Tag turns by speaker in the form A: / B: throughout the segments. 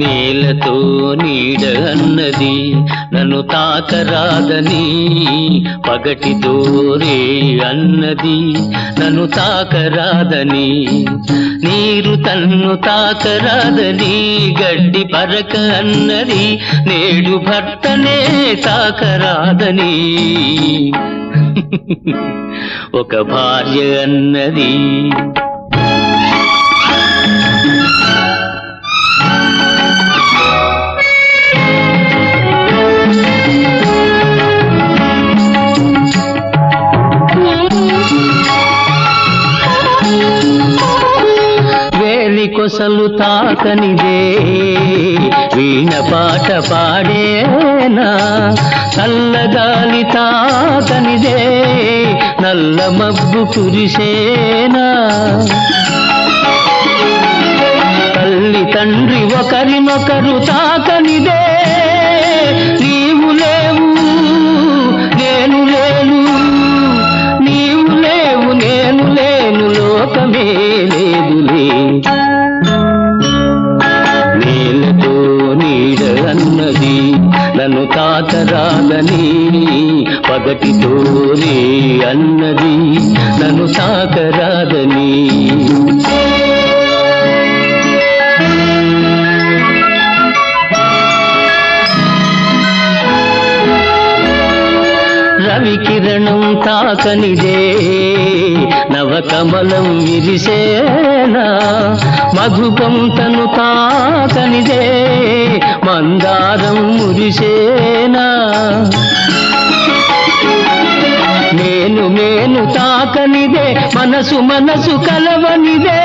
A: నేలతో నీడ అన్నది నన్ను తాకరాదని, పగటితో రే అన్నది నన్ను తాకరాదని, నీరు తన్ను తాకరాదని గడ్డి పరక అన్నది, నేడు భర్తనే తాకరాదని ఒక భార్య అన్నది. కొసలు తాకనిదే వీణ పాట పాడేనా, చల్లగాలి తాకనిదే నల్ల మబ్బు కురిసేనా, తల్లి తండ్రి ఒకరినొకరు తాకనిదే నీవు లేవు నేను లేను, నీవు లేవు నేను లేను లోకమే లేదులే. నేలతో నీడ అన్నది నన్ను తాకరాదని, పగటితో రే అన్నది నన్ను తాకరాదని. రవికిరణం తాకనిదే నవకమలం విరిసేనా, మధుపంతను తాకనిదే మందారం మురిసేనా, నేను నేను తాకనిదే మనసు మనసు కలవనిదే,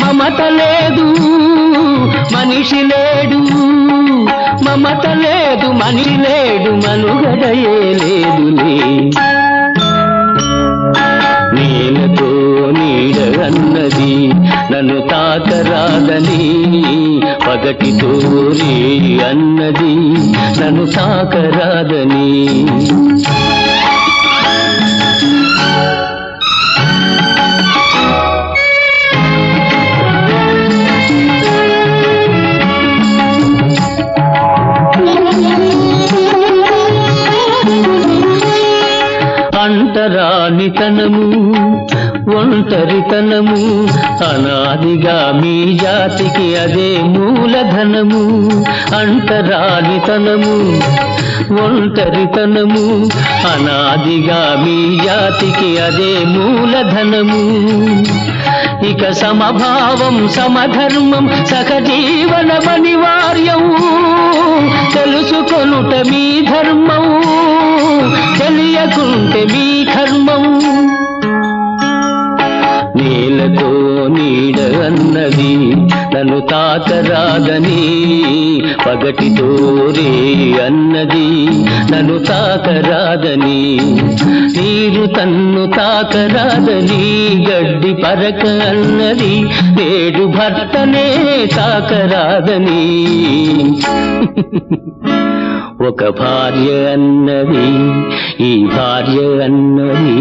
A: మమత లేదు మనిషి లేడు, మమత లేదు మనిషి లేడు మనుగడయే లేదులే. నేలతో నీడ అన్నది నన్ను తాకరాదని, పగటితో రే అన్నది నన్ను తాకరాదని. అంటరానితనము ఒంటరితనము అనాదిగా మీ జాతికి అదే మూలధనము, అంటరానితనము ఒంటరితనము అనాదిగా మీ జాతికి అదే మూలధనము. ఇక సమభావం సమధర్మం సహజీవనం అనివార్యం, తెలుసుకొనుట మీ ధర్మం తెలియకుంటే మీ కర్మం. నేలతో నీడ అన్నది నన్ను తాకరాదని, పగటితో రే అన్నది నన్ను తాకరాదని, నీరు తన్ను తాకరాదని గడ్డి పరక అన్నది, నేడు భర్తనే తాకరాదని ఒక భార్య అన్నది, ఈ భార్య అన్నది.